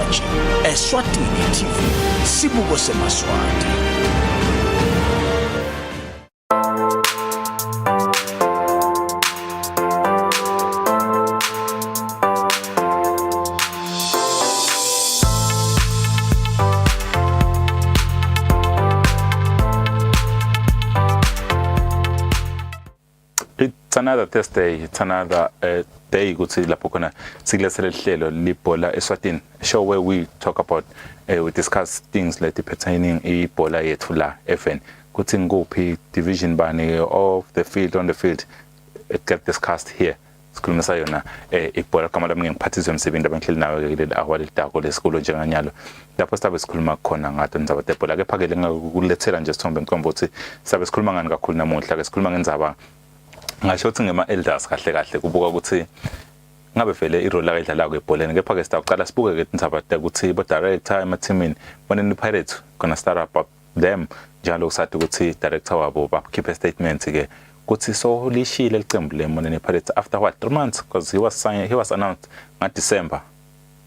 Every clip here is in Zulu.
watching Eswatini TV, Sibuko Semaswati. It's another Thursday, it's another day ukuthi lapho khona sikulesele hlelo Libhola Eswatini, show where we talk about we discuss things like pertaining ibhola yethu la FN kuthi nguphi division bani of the field on the field it get discussed here. Sikhulumisa yona ibhola kama lami ngiphathizwe emsebenzi abangihleli nawe kuleli awali lidako lesikolo njenganyalo lapho sabe sikhuluma khona ngato ndzaba tebhola ke phakele ngakulethela nje sithombe ngicomba ukuthi sabe sikhuluma ngani kakhulu namuhla ke sikhuluma ngenzaba ngasho ukuthi ngema elders kahle kahle kubuka ukuthi ngabe vele irole ayidlala kwebholeni kepha ke sitaqala sibuke ke indzaba ukuthi bo director emathimini boneni Pirates gonna start about them njalo kusathi ukuthi director wabo bakhiphe statement ke kuthi so lishile licembu lemoneni Pirates after what 3 months because he was announced in December,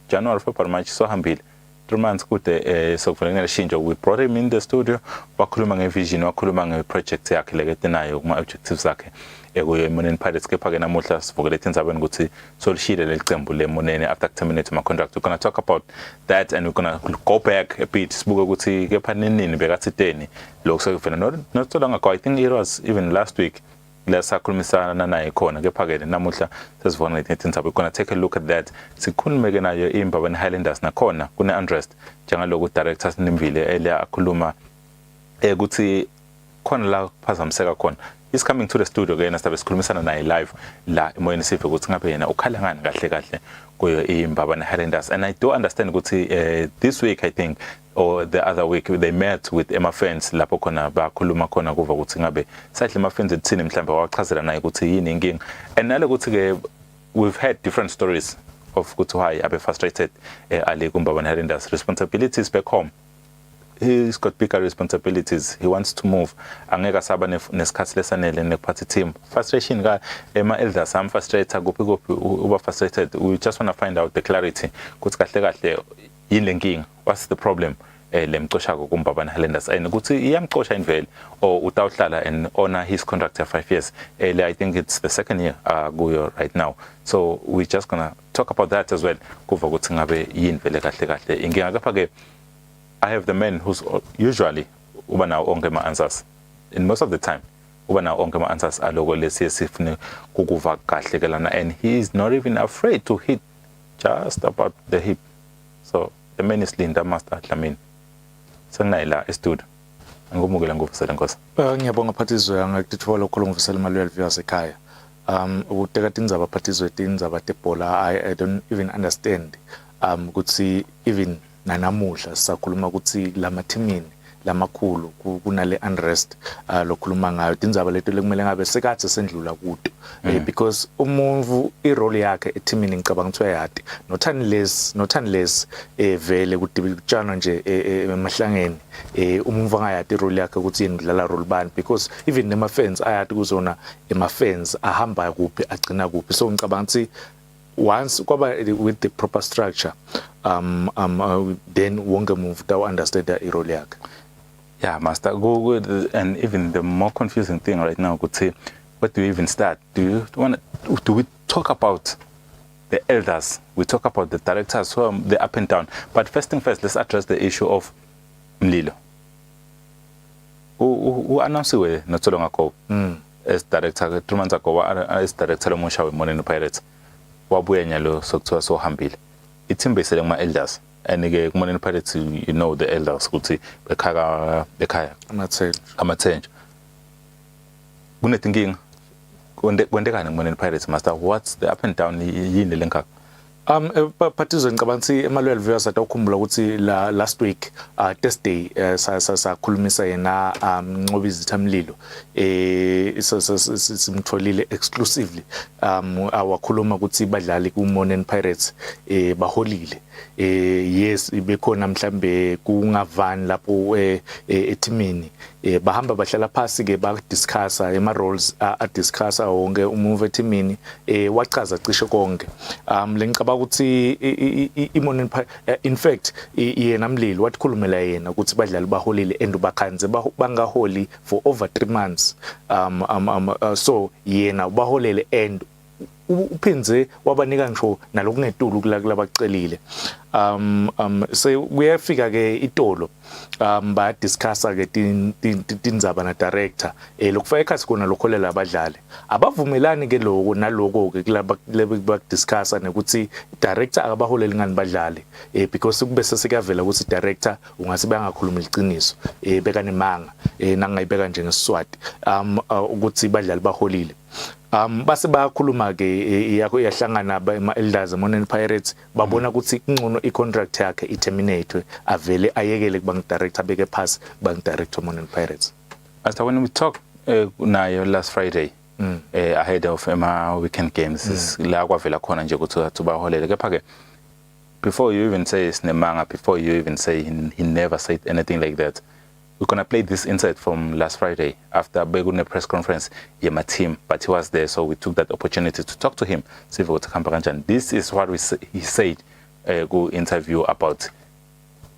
January, February, March so hambile 3 months kude sokufanele lishintsho. We brought him in the studio wakhuluma ngevision wakhuluma ngeproject yakhe leketenayo kuma objectives zakhe ekuyemoneni Pirates kepha ke namuhla sivukele indzabeni ukuthi solishile lelicembu lemoneni after terminate my contract. We're going to talk about that and we're going to go back a bit sibuke ukuthi kepha nini bekathiteni lokho sekufena not so long ago. I think it was even last week lesakhulumisana naye khona kepha ke namuhla sesivona indzaba. We're going to take a look at that sikhulume ke nayo imbabani Highlanders nakhona kune unrest njengaloko directors Nimvile elia akhuluma ukuthi khona la phazamiseka khona. He's coming to the studio again as sikhulumisana naye live la emoyeni sive ukuthi ngabe yena ukhala ngani kahle kahle kuyo imbabani Highlanders. And I do understand ukuthi this week I think or the other week they met with Emma fans lapho khona bakhuluma khona kuva ukuthi ngabe sahle Emma fans ethini mhlambe wachazela naye ukuthi yini inkinga. And nale ukuthi ke we've had different stories of ukuthi why abe frustrated ali kumbabani Highlanders. Responsibilities back home, he's got bigger responsibilities. He wants to move. Angeka saba nesikhathi lesanele nephathi team. Frustration ka ema elders am frustrated kuphi uba frustrated. We just want to find out the clarity. Kuthi kahle kahle yini lenkinga. What's the problem? Lemxosha kumbabani Highlanders and ukuthi iyamxosha invele or utawuhlala and honor his contract for 5 years. I think it's the second year kuyo right now. So we just gonna talk about that as well. Kuva ukuthi ngabe yini vele kahle kahle. Inkinga kapha ke I have the man who's usually uba nawo onke ma answers. In most of the time uba nawo onke ma answers aloko lesifune kukuva kahle kelana and he is not even afraid to hit just about the hip. So the man is Linda Master Dlamini. Sanayila studio. Ngomukela ngofisela Nkosi. Ngiyabonga phathizwe ngakuthola ukukhuluma ngofisela imali yeliviyas ekhaya. Ukuteka tindzaba phathizwe tindzaba tebhola I don't even understand ukuthi even nanamuhla sisakhuluma ukuthi lamathimini lamakhulu kunale unrest lokhuluma ngayo tindzaba leto lekumele ngabe sekathi sendlula kuto because umuntu irole yakhe ethimini ngicabanga ukuthi uyayati not unless vele kudibutshana nje emahlangeni umuntu angayati irole yakhe ukuthi yini udlala role bani because even nema fans ayati kuzona ema fans ahamba kuphi agcina kuphi. So ngicabanga ukuthi once kwaba with the proper structure then wonke move to understand the irole yakhe. Yeah, Master, go good. And even the more confusing thing right now could say, where do we even start? Do we talk about the elders? We talk about the directors, who are the up and down. But first thing first, let's address the issue of Mlilo. Who announced it not so long ago as director, 3 months ago, as director of Moshawe Money Pirates. Wabuya nyalo sokuthiwa so hambile. Ithi mbesele ngama elders. And ke kumoneni Pirates you know the elders ukuthi ekhaya amathenje kunetinkinga kwendekani kumoneni Pirates Master. What's the up and down yini lenka? Phathizwe ngicabanga ukuthi emalwelo views atawukhumbula ukuthi last week Thursday sakhulumisa yena Nqobi Zithamlilo simtholile exclusively awakhuluma ukuthi badlali kuMoneni Pirates baholile yes bekhona mhlambe kungavani lapho etimini bahamba bahlala phasi ke ba discuss ema roles a discuss wonke umuve etimini wachaza cishe konke lengicaba ukuthi in fact yena Mlilo wathikhulumela yena ukuthi badlali baholile and bakhanze bangaholi for over 3 months so yena baholele and uphinze wabanika ngisho nalokungetulu kulabacelile so kuyafika ke itolo ba discuss ke tindzaba na director lokufaka ekhasi kona lokholela abadlali abavumelani ke lokho naloko ke kulaba discuss ukuthi director akabaholeli ngani badlali because kube sesikavela ukuthi director ungase bangakhuluma iqiniso beka nemanga nangayibeka njengeSiswati ukuthi badlali baholile base bayakhuluma ke yahlangana ama elders eMoneni Pirates babona ukuthi ingcono icontract yakhe iterminate avele ayekele kuba director beke pass kuba director eMoneni Pirates. After when we talk nayo last Friday ahead of weekend games la kwavela khona nje ukuthi baholele kepha ke before you even say sinemanga, before you even say he never said anything like that. We're going to play this insight from last Friday after Begune press conference, my team, but he was there, so we took that opportunity to talk to him. This is what he said, go interview about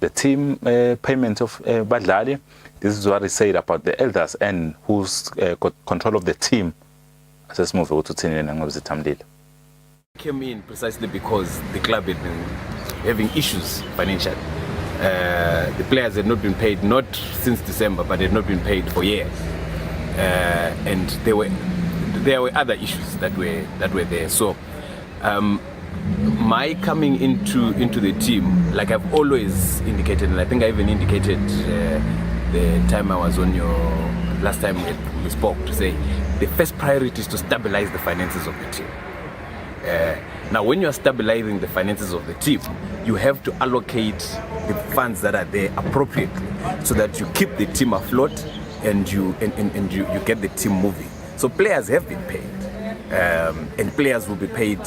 the team payment of Badlali. This is what he said about the elders and who's got control of the team. Let's move over to Tamdil. Came in precisely because the club had been having issues financially. The players had not been paid, not since December, but had not been paid for years, and there were other issues that were there. So my coming into the team, like I've always indicated, and I think I even indicated the time I was on your last time we spoke, to say the first priority is to stabilize the finances of the team. Now, when you are stabilizing the finances of the team, you have to allocate the funds that are there appropriately so that you keep the team afloat and you get the team moving. So players have been paid, and players will be paid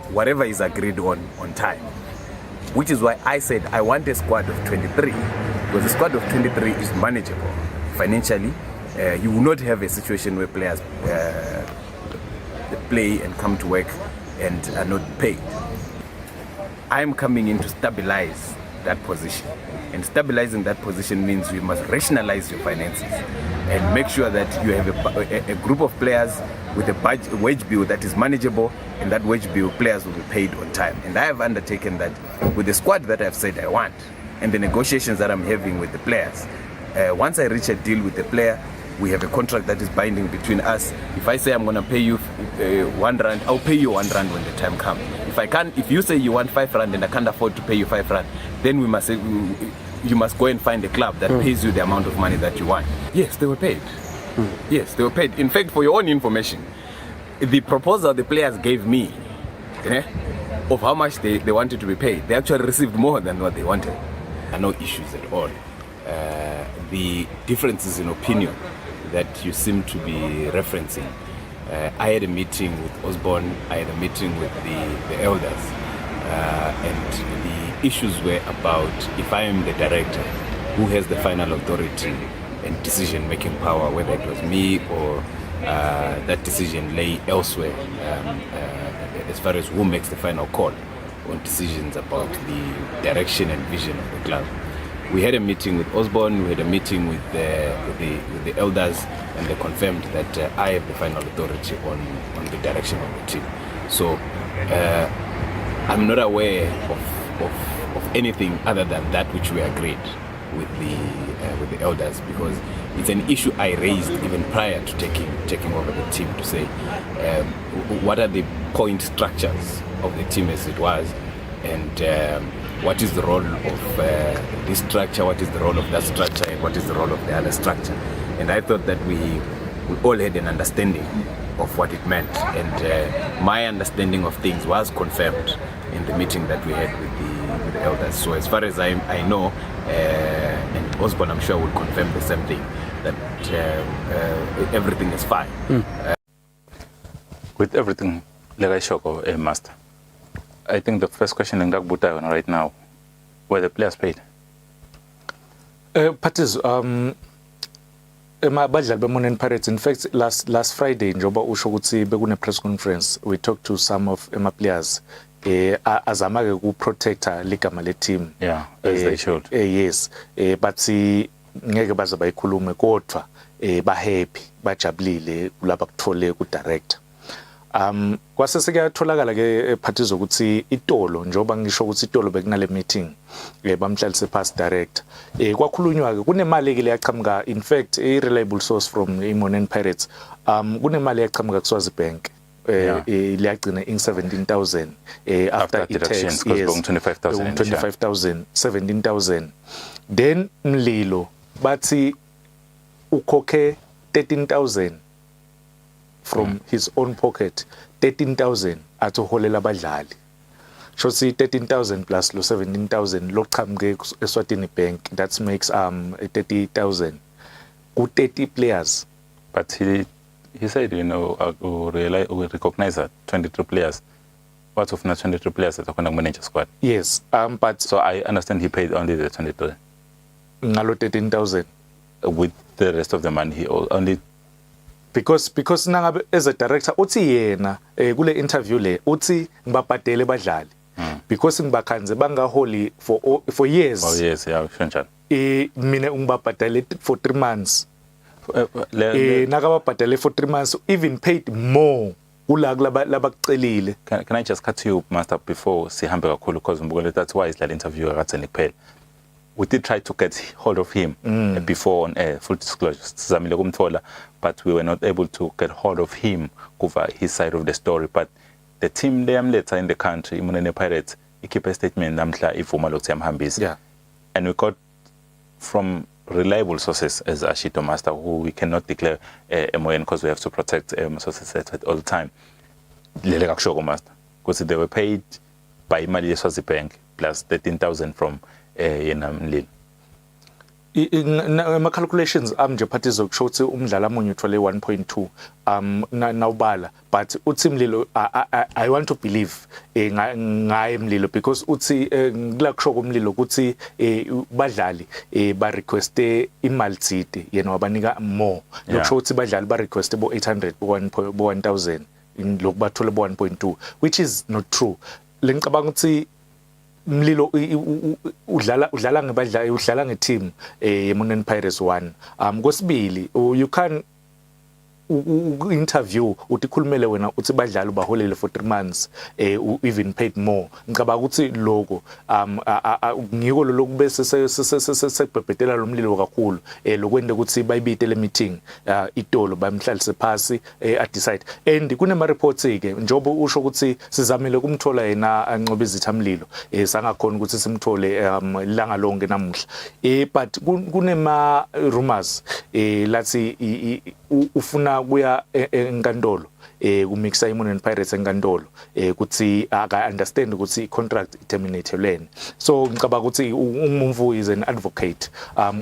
whatever is agreed on time, which is why I said I want a squad of 23, because the squad of 23 is manageable financially. You will not have a situation where players play and come to work and are not paid. I'm coming in to stabilize that position, and stabilizing that position means you must rationalize your finances and make sure that you have a group of players with a wage bill that is manageable, and that wage bill players will be paid on time. And I have undertaken that with the squad that I've said I want, and the negotiations that I'm having with the players. Once I reach a deal with the player, we have a contract that is binding between us. If I say I'm going to pay you 1 rand, I'll pay you 1 rand when the time comes. If you say you want 5 rand and I can't afford to pay you 5 rand, then we must say you must go and find a club that pays you the amount of money that you want. Yes, they were paid. Yes, they were paid. In fact, for your own information, the proposal the players gave me of how much they wanted to be paid, they actually received more than what they wanted. There are no issues at all. The differences in opinion that you seem to be referencing. I had a meeting with Osborne, I had a meeting with the elders, and the issues were about if I am the director, who has the final authority and decision-making power, whether it was me or that decision lay elsewhere, as far as who makes the final call on decisions about the direction and vision of the club. We had a meeting with Osborne, we had a meeting with the elders, and they confirmed that I have the final authority on the direction of the team. So I'm not aware of anything other than that which we agreed with the elders, because it's an issue I raised even prior to taking over the team, to say what are the point structures of the team as it was, and what is the role of this structure, what is the role of that structure, and what is the role of the other structure. And I thought that we all had an understanding of what it meant, and my understanding of things was confirmed in the meeting that we had with the elders. So as far as I know, and Osborne I'm sure will confirm the same thing, that everything is fine. With everything, like I show, Master, I think the first question in right now Were the players paid? Parties, badlali beMourning Pirates, in fact, last Friday, njoba usho ukuthi bekune press conference, we talked to some of my players. Azama-ke ku-protector ligama le-team. Yeah, as they should. Yes, but ngeke baze bayikhulume kodwa ba-happy, bajabulile kulaba kuthole ku-director. Kwase sekuyatholakala ke parties ukuthi itolo njoba ngisho ukuthi itolo bekunale meeting bamhlalise past director kwakhulunywa ke kunemali ke leyaqhamuka, in fact a reliable source from iMourning Pirates kunemali yaqhamuka kuSwazi Bank liyagcina in 17,000 after deductions, yes, 25,000 17,000 then Mlilo bathi ukhokhe 13,000 from his own pocket, 13,000 atoholela abadlali. So see 13,000 plus lo 17,000 loqhamuke eSwatini Bank, that makes 30,000 ku 30 players. But he said, you know, we recognize that 23 players. What of not 23 players that are going to manage a squad? Yes, but so I understand he paid only the 23. Ngalo 13,000 with the rest of the money he only. Because nangabe as a director uthi yena kule interview le uthi ngibabhadele badlali because ngibakhanze bangaholi for years. Oh yes, yeah, sure. Mina ngibabhadele for 3 months. Nakababhadele for 3 months, even paid more kula labakucelile. Can I just cut you, Master, before sihambe kakhulu, because that's why that interview akatheni kuphela. We did try to get hold of him before on air, full disclosure, but we were not able to get hold of him over his side of the story. But the team later in the country, iMourning Pirates, keep a statement namhla ivuma lokuthi yamhambisa. Yeah. And we got from reliable sources as Ashito Master, who we cannot declare MON because we have to protect sources at all the time. Lele kakushoko Master, because they were paid by imali yeSwazi Bank plus 13,000 from yena Mlilo. Ma calculations nje parties okusho ukuthi umdlali amunye uthole 1.2 nawubala, but uthi Mlilo I want to believe ngaye Mlilo because uthi ngila kusho koMlilo ukuthi badlali ba request imali tsite yena wabanika more lokusho ukuthi badlali ba request bo 800 bo 1,000 lokubathole bo 1.2, which is not true. Lengicabanga ukuthi Mlilo udlala ngebadlali, udlala ngeteam yeMourning Pirates 1. Kwesibili you can interview uthi khulumele wena uthi badlali ubaholele for 3 months even paid more. Ngicabanga ukuthi lokho ngiko lokube sesebhebhetela lo Mlilo kakhulu lokwenda ukuthi bayibite le meeting itolo bamhlalise phasi decide. And kunema reports ke njobo usho ukuthi sizamile kumthola yena ancobe izitha Mlilo sangakhona ukuthi simthole ilanga lonke namuhla but kunema rumors lathi ufuna kuya enkantolo kumixa iMourning Pirates enkantolo kuthi aka understand ukuthi contract terminate lena. So ngicabanga ukuthi uMumvu is an advocate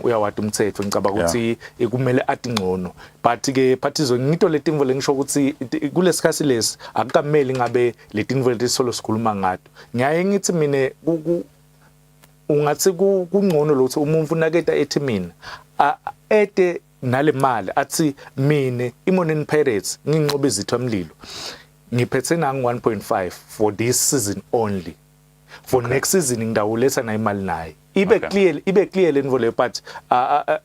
uyawati umthetho, ngicabanga ukuthi kumele athi ngcono, but ke parties ngito letimvo lengisho ukuthi kulesikhathi lesi akukameli ngabe letimvo lesolo sikhuluma ngato. Ngiyaye ngithi mine ungathi kungcono lokuthi umuntu naketa ethi mina ete nale mali athi mine iMourning Pirates nginqobe izitha Mlilo ngiphethe nangu 1.5 for this season only, for next season ngidawuletha na imali naye ibe clear lenvo le, but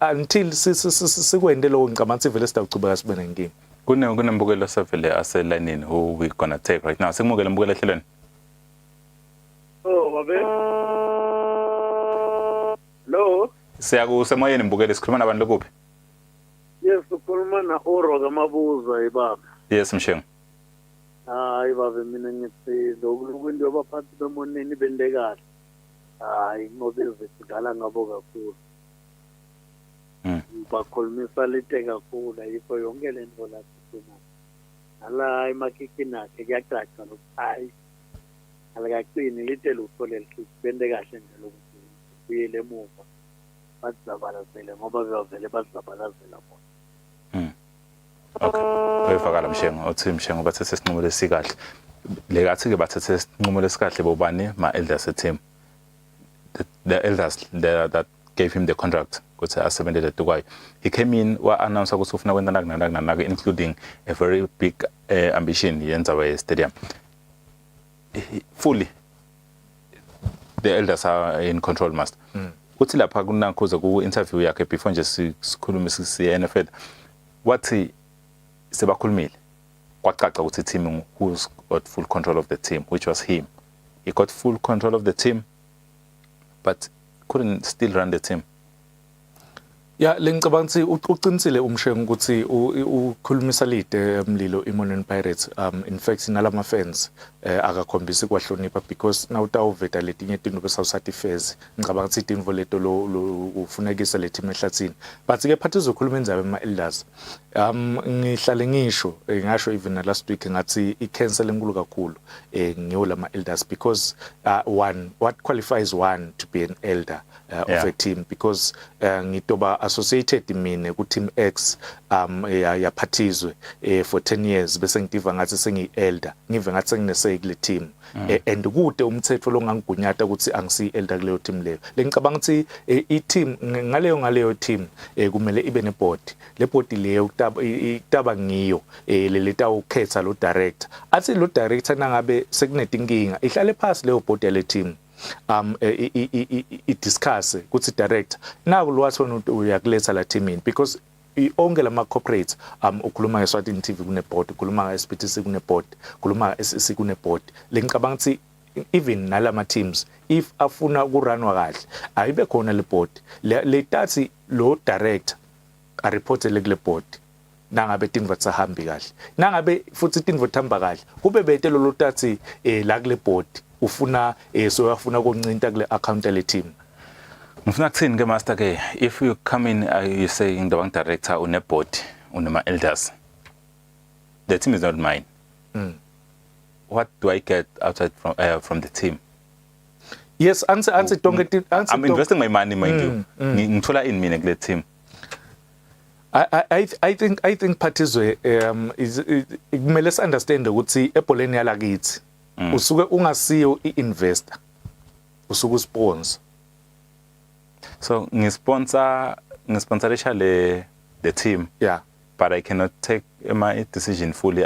until sikwende lo ngicabanga vele sidawuchubeka sibe nenkinga. Kunembukelo sevele aselanini who we gonna take right now. Sikumukela mbukelo ehlelweni. Oh babe. Hello. Siyakusemoyeni mbukelo, sikhuluma nabantu lokuphi? Yes, ukhuluma na Oroga Mabuza ibaba. Yes mshengu. Hayi babe, mina ngithi lokulungu abaphathi beMourning bende kahle. Hayi ngoba izigala ngabo kakhulu. Bakhulumisa lite kakhulu ayikho yonke lento lapho sina. Ala imakikini akhe kuyacaca lo hayi. Alakaqini lite luthole likhisi bende kahle nje lokuthi kuyele emuva. Bazabalazela ngoba bevele bazabalazela bona. Okay, wefakala mshengo uthi mshengo bathethe isinqumo lesikahle lekathi ke bathethe isinqumo lesikahle bobani ma elders team the elders that gave him the contract ukuthi asebenzele eDubai. He came in wa announce ukuthi ufuna kwenza naku including a very big ambition yenza we stadium. Fully the elders are in control master. Uthi lapha kunakhuza ku interview yakhe before nje sikhulume sisiyena further. Wathi sebakhulumile kwacaca ukuthi team who's got full control of the team, which was him. He got full control of the team but couldn't still run the team. Yeah, lengicabanga ukuthi uqinisile umshengu ukuthi ukhulumisa lide umlilo iMonon Pirates in fact nalama fans akakhombisi kwahlonipha because now utawuveta letinye izinto besawusathi fez ngicabanga ukuthi izinto leto lo ufunekisa le team ehlathini but ke phathi uzokhuluma indaba ema elders ngihlale ngisho ngasho even last week ngathi icancel enkulu kakhulu ngiyo lama elders because one what qualifies one to be an elder of a team because ngitoba associated mine ku team X yaphathizwe for 10 years bese ngidiva ngathi sengi elder ngive ngathi senginese kule team and kude umthetho lo ngangigunyata ukuthi angisi elder kuleyo team leyo lengicabanga ukuthi I team ngaleyo team kumele ibe ne board le board leyo itaba ngiyo leleta ukhetha lo director athi lo director nangabe sekunedinkinga ihlale phansi leyo board yale team I discuss ukuthi director naku lwathona uyakuletha la teamini because onke lama corporates ukhuluma ngeSwatini TV kune board ukhuluma ngeSPTC kune board ukhuluma ngeSCC kune board lengicabanga ukuthi even nalama teams if afuna ukurunwa kahle ayibe khona le board le tathi lo director a report le board nangabe tinvo tsahambi kahle nangabe futhi tinvo thamba kahle kube bete lo tathi la kule board ufuna so yafuna ukuncinta kule account le team. Ngifuna kuthini ke master ke if you come in you say in the bank director on a board on my elders the team is not mine. What do I get outside from the team? Yes, answer don't get it answer. I'm investing my money mind you. Ngithola in mina kule team. I think Pathizwe is kumele understand ukuthi ebholeni yalakithi usuke ungasiyo I-investor usuke usponsor so ngisponsorisha the team but I cannot take my decision fully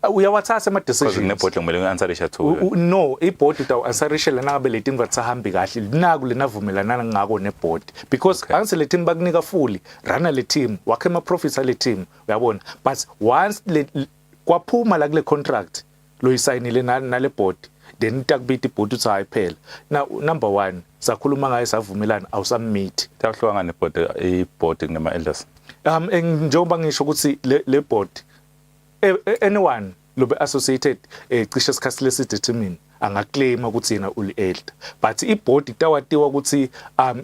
uyawathatha ama decisions because ngeboard ngimele ngiansarisha too no iboard utawansarisha lana ngabe le team vatsahambi kahle naku lenavumelana ngako neboard because anse le team bakunika fully run le team wakhe ama profits ale team uyabona but once kwaphuma la kule contract lo isayinile nale board then takubita iboard uthi hayiphela now number 1 sakhuluma ngayo savumelana awusammeet tawuhlwa ngane board kunema elders njengoba ngisho ukuthi le board anyone lobe associated cishe isikhathi lesidetermine angaclaim ukuthi yena uli elder but iboard itawatiwa ukuthi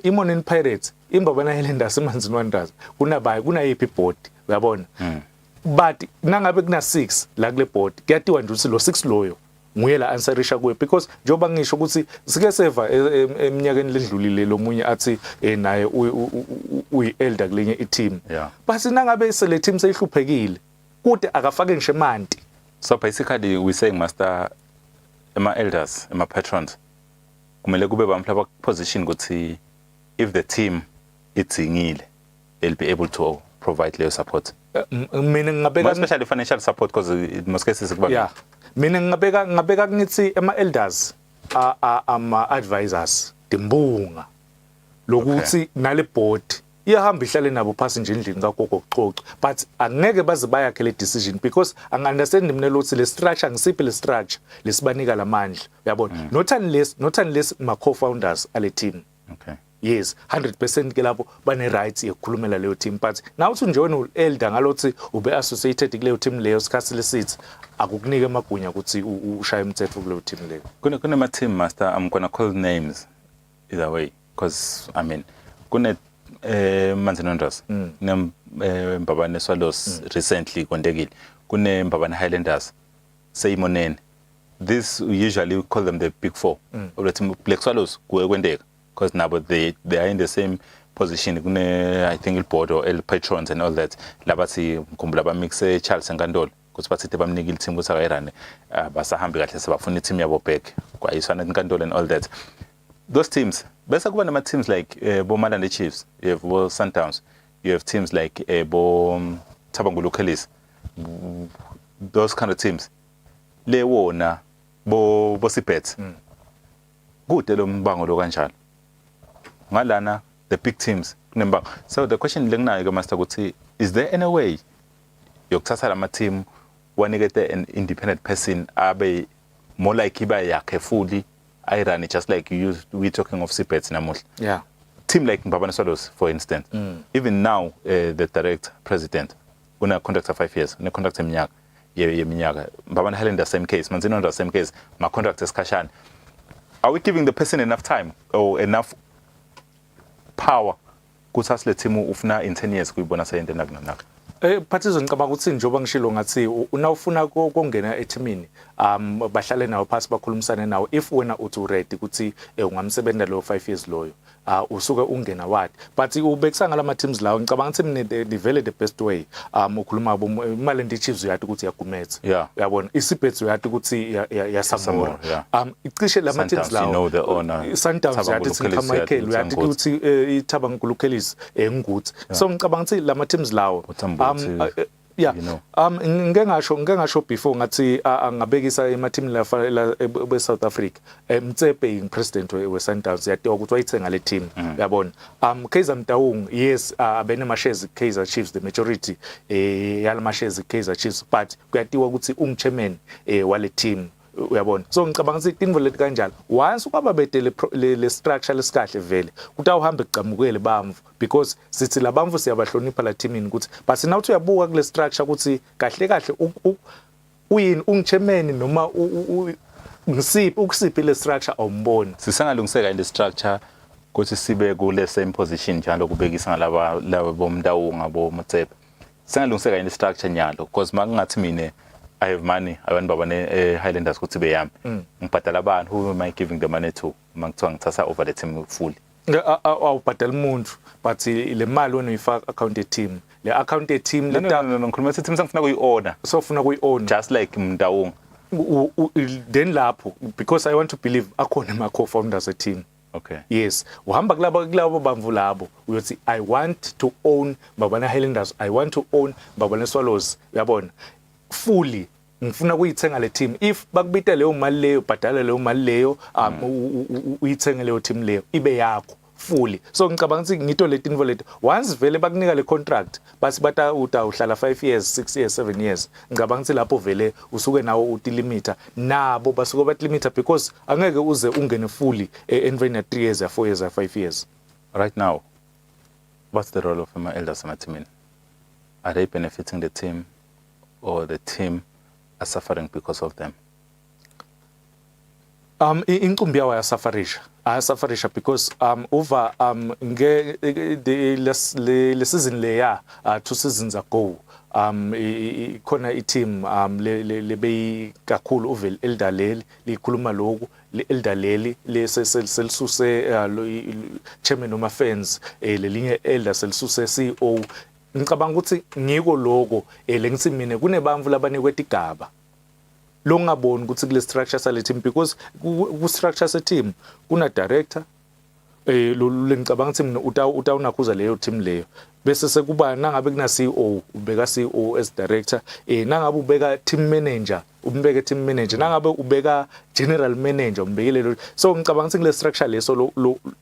iMonon Pirates imbabana Highlanders emanzini wandazi kunayiphi board uyabona but nangabe kuna 6 la kule board kuyatiwa nje ukuthi lo 6 loyo nguye la answerisha kuwe because njoba ngisho ukuthi sike seva eminyakeni ledlulile lo munye athi naye uyi elder kulenye I-team but nangabe sele team seyihluphekile kude akafake ngisho emanti. So basically we saying master ema elders ema patrons kumele kube bamhla position ukuthi if the team itsingile they'll be able to provide leyo support. Mina ngabeka especially financial support because in most cases kuba mina ngabeka ngithi ema elders ama advisors timbunga lokuthi nale board iyahamba ihlale nabo phasi nje endlini kagogo kuxoxa but angeke baze bayakhe le decision because angunderstand mina lokuthi le structure ngisiphi le structure lesibanika lamandla uyabona not unless ma co-founders ale team yes 100% ke lapho bane rights yokukhulumela leyo team but now uthi nje wena elder ngalothi ube associated kuleyo team leyo sikhathi lesithi akukunike amagunya ukuthi ushaya umthetho kuleyo team leyo kuna ma team master I'm going to call names either way because I mean kuna manzi nondras mbabane Swallows recently kondekile kune mbabane Highlanders seyimonene this we usually call them the big four of the team Black Swallows kwendeka because now they are in the same position kune I think il board or el patrons and all that labathi ngikhumbula ba mix Charles Nkandolo ukuthi bathi bamnikile team ukuthi akayirane basahambi kahle sebafuna team yabo back kwayisana Nkandolo and all that those teams, bese kuba nama teams like Bomalande Chiefs, you have Bo Sundowns, you have teams like Bo Tabangulu Kellis, those kind of teams. Le wona bo Sipet. Good lo mbango lo kanjalo. Ngalana the big teams kunembango. So the question lenginayo ke Master ukuthi, is there any way yokuthatha lama team wanikete an independent person abe more like iba yakhe fully irani just like we talking of Sipet namuhla? Yeah. Team like Mbabane Swallows, for instance, even now the direct president una contract for 5 years, una contract eminyaka yeminyaka. Mbabane Highlanders same case, Manzino the same case, my contract is Kashan. Are we giving the person enough time or enough power kuthi le team ufuna in 10 years kuyibona sayente nakunaka? Phathizo ngicabanga ukuthi njoba ngishilo ngathi una ufuna ukungena ethimini bahlale nawo phasi bakhulumisane nawo if wena uthi ready ukuthi ungamsebenzela lo 5 years loyo usuke ungena wathi but ubekisa ngalama teams lawo ngicabanga ukuthi mina the best way ukhuluma imali ndi Chiefs uyathi ukuthi yagumethe uyabona iSiphethu uyathi ukuthi yasamora icishe lama teams lawo you know the owner Sundowns uyathi ukuthi Michael uyathi ukuthi iThabangulu Kellis nguthi so ngicabanga ukuthi lama teams lawo yeah, ngeke ngasho before ngathi angabekisa emateam la South Africa Mtsepe president we Sundowns yatiwa ukuthi wayithenga le team uyabona Kaizer Mtaung yes abene ma shares Kaizer Chiefs the majority yalama shares Kaizer Chiefs but kuyatiwa ukuthi chairman wale team uyabona so ngicabanga ukuthi invo lethi kanjalo once kwaba bede le structure lesikahle vele kutawuhambe ecamukele bamvu because sithi labamvu siyabahlonipha la teamini ukuthi but now uyabuka kule structure ukuthi kahle kahle uyini ungichairman noma ngisiphi ukusiphi le structure awumboni sisangalungiseka in the structure ukuthi sibe kule same position njalo kubekisa ngalaba bomndawo ngabo Mtsepe sisangalungiseka in the structure nyalo because makungathi mina I have money. I want Babane Highlanders ukuthi beyami. Ngibhadala abantu who am I giving the money to? Mangithiwa ngithatha over the team fully. Awubhadala umuntu but ile mali wena uyifaka account ye team. Le account ye team le ngikhuluma ukuthi team sengifuna kuyi-owner. So ufuna kuyi-owner just like Mndawung. Then lapho because I want to believe akhona ama co-founders a team. Okay. Yes. Uhamba kulabo bamvu labo uyothi I want to own Babane Highlanders. I want to own Babane Swallows. Uyabona? Fully ngifuna kuyithenga le team if bakubita leyo mali leyo bhadala leyo mali leyo uyithenga leyo team leyo ibe yakho fully so ngicabanga ukuthi ngito leti info leti once vele bakunika le contract basi uhlala 5 years 6 years 7 years ngicabanga ukuthi lapho vele usuke nawo utilimita nabo basuke batlimita because angeke uze ungene fully enveni ya 3 years ya 4 years ya 5 years. Right now, what's the role of my elders and team? Are they benefiting the team or the team are suffering because of them? Inqumbi yawo ayasafarisha because over the season leya 2 seasons ago khona i-team lebeyi kakhulu uvel elidaleli likhuluma lokhu elidaleli selisuse chairman noma fans lelinye elder selisuse CEO ngicabanga ukuthi ngiko lokho lengithi mina kunebamvu labanikwe igaba lo ngaboni ukuthi kule structure sale team because ku structure se team kuna director ngicabanga ukuthi mina utawunakhuza leyo team leyo bese sekuba nangabe kuna CEO ubeka CEO as director nangabe ubeka team manager umbeke team manager nangabe ubeka general manager umbekele so ngicabanga ukuthi kule structure leso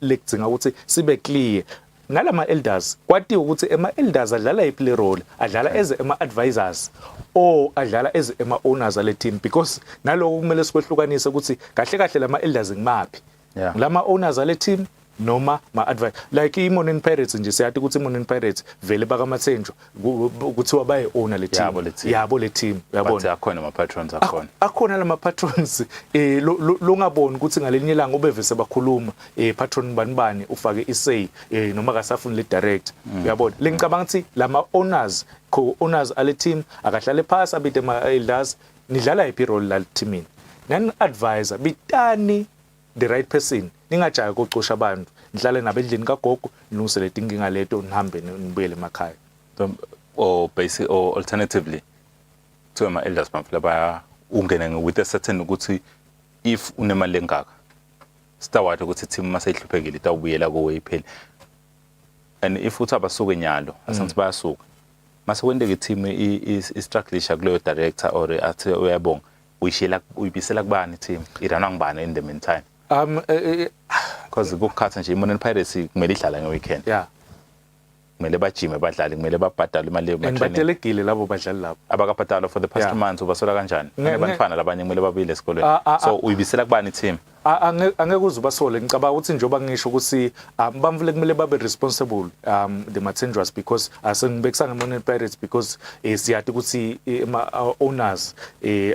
lekudzinga ukuthi sibe clear ngalama elders kwatiwa ukuthi ema elders adlala iplay role adlala as ema advisors or adlala as ema owners ale team because naloko kumele sikwehlukanise ukuthi kahle kahle lama elders ngimaphi lama owners ale team noma ma advice like iMorning Pirates nje siyathi ukuthi iMorning Pirates vele bakaMathenjwa kuthiwa baye owner le team yabo le team uyabona but akhona ama patrons akhona lama patrons lo ngaboni ukuthi ngalenye ilanga ubevese bakhuluma patron banibani ufake isay noma kasafuni le direct uyabona lengicabanga ukuthi lama owners co-owners ale team akahlale phasi abide ma elders nidlala iphi role la teamini nan advisor bitani the right person ningajaya koqosha abantu nihlale nabendlini kagogo nilungisele inkinga leto nihambe nibuyele emakhaya or basic or alternatively to ama elders bamfla baya ungena with a certain ukuthi if unemali engaka sitawathe ukuthi team maseyihluphekile itawubuyela kuwe ipheli. And if uthi abasuke nyalo asenze bayasuka mase kwendeke team istructure kuleyo director or athi uyabonga uyibisela kubani team irana ngibani in the meantime because ukukhatha nje iMonon Pirates kumele idlala ngeweekend kumele bajime badlali kumele babhadale imali and batelegile labo badlali labo abakabhadala for the past months ubasola kanjani abafana labanye kumele babile esikoleni so uyibisela kubani team angeke uzubasole ngicabanga ukuthi njoba ngisho ukuthi bamvule kumele babe responsible the Matendras because asengibekisa ngeMonon Pirates because siyati ukuthi owners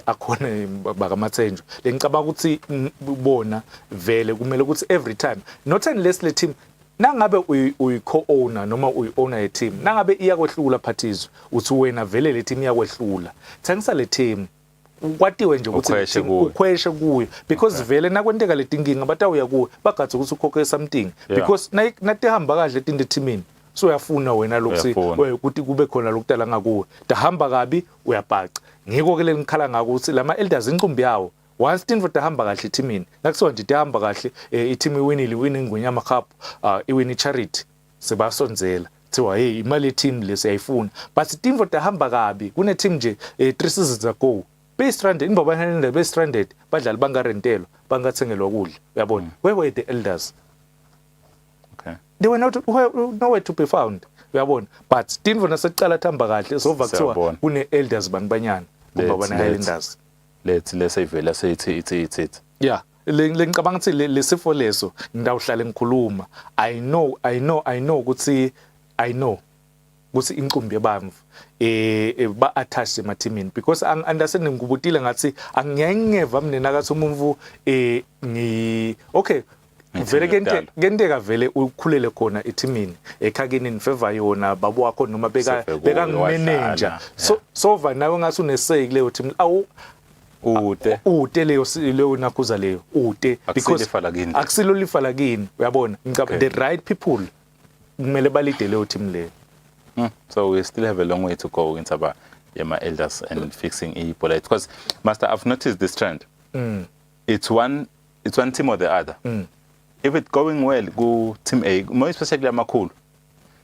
akhona baka Matendra ngicabanga ukuthi bona vele kumele ukuthi every time not unless le team nangabe uyi co-owner noma uyi owner ye team nangabe iyakwehlula phathizo uthi wena vele le team iyakwehlula thengisa le team kwatiwe nje ukuthi ukhweshe kuyo because vele nakwenteka letinkinga batawuya kuwe bagathe ukuthi ukhokhe something because natihamba kahle tinde teamini so uyafuna wena ukuthi kube khona lokutala ngakuwe tahamba kabi uyabhaca ngiko ke lenikhala ngako ukuthi lama elders inqumbi yawo once tinfo tahamba kahle teamini nakusiwa nje tahamba kahle i-team iwinile ingwenyama cup iwini charity sebasonzela thiwa hey imali team lesiyayifuna but tinfo tahamba kabi kune team nje 3 seasons ago be-stranded ingoba bahanele be-stranded badlali bangarentelo bangathengelwa ukudla uyabona where were the elders they were not nowhere to be found uyabona but tinfo nasecala thamba kahle sova kuthiwa kune elders banibanyana ngoba bana Highlanders let's ivela seyithi ithi ngicabanga ukuthi lesifo leso ngidawuhlala ngikhuluma I know ukuthi ukuthi inqumbi yabamvu ba attach emathimini because understand ngikubutile ngathi angiyengeva mina kathi umumvu okay vele kenteka vele ukhulele khona ethimini ekhakeni in favor yona babu wakho noma beka manager so nawe ngathi unesake leyo team ude leyo nakhuza leyo ude because akusilo lifala kini uyabona ngicabanga the right people kumele balide leyo team leyo. So we still have a long way to go in Saba Yama elders and fixing Ebola because Master, I've noticed this trend. It's one team or the other. If it's going well, go team A. More especially Makul.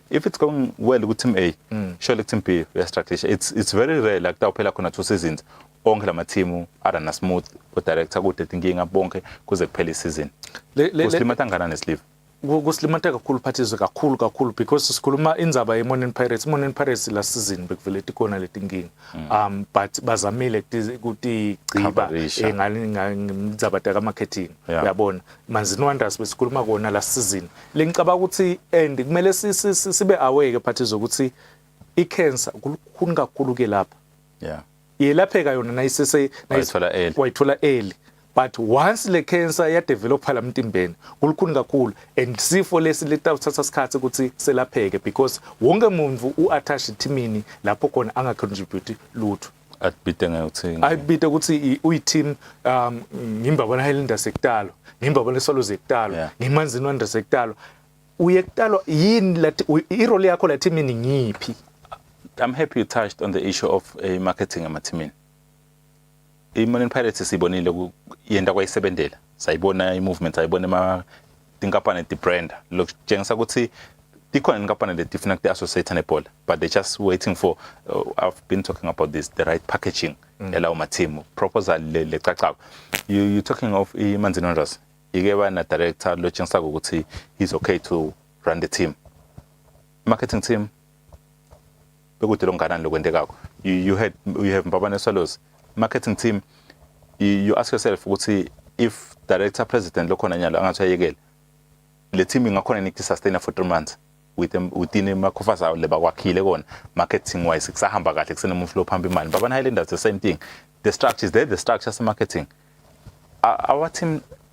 If it's going well, go team A. Surely team B. We are strategic. It's very rare like that. Opela kuna 2 seasons. Ongela matimu arana smooth. Go director go thinking abonke kuze kuphela season. Kuslimata ngana nesleeve. Kuslimata kakhulu phathizo kakhulu because sikhuluma indzaba yeMonon Pirates last season bekuvele tikhona letinkinga but bazamile ukuthi gciba ngimdzaba taka marketing uyabona Manzini Wonders besikhuluma kona last season lengicabanga ukuthi and kumele sibe aware ke phathizo ukuthi icancer kukhulu kakhulu ke lapha yelapheka yona nayisese wayithola early but once le cancer ya develop la mtimbeni kulukhuni kakhulu and sifo lesi letawuthatha isikhathi ukuthi selapheke because wonke umuntu uattach teamini lapho khona anga contribute lutho ayibite ukuthi uyiteam ngimbabona Highlanders sekutalo ngimbabona Swallows sekutalo ngimanzini Wonders sekutalo uyekutalo yini lati irole yakho la teamini ngiphi. I'm happy you touched on the issue of marketing emathimini. iMonon Pirates sibonile yenda kwayisebenzela sayibona imovement sayibona tinkampani ti-brand lokutshengisa ukuthi tikhona inkampani letifuna ku-associate nebhola but they're just waiting for I've been talking about this the right packaging elawo ma-team proposal lecacako you talking of iManzini Wonders ike bana director lotshengisa ukuthi he's okay to run the team marketing team bekude longanani lokwendekako you have Mbabane Swallows marketing team you ask yourself ukuthi if director president lokhona nyalo angathi ayekela le team ingakhona nikthi sustain for 3 months within emakhofasa awo lebakwakhile kona marketing wise kusahamba kahle kusenemuntu lo phamba imali Mbabane Highlanders the same thing the structure is there the structure of marketing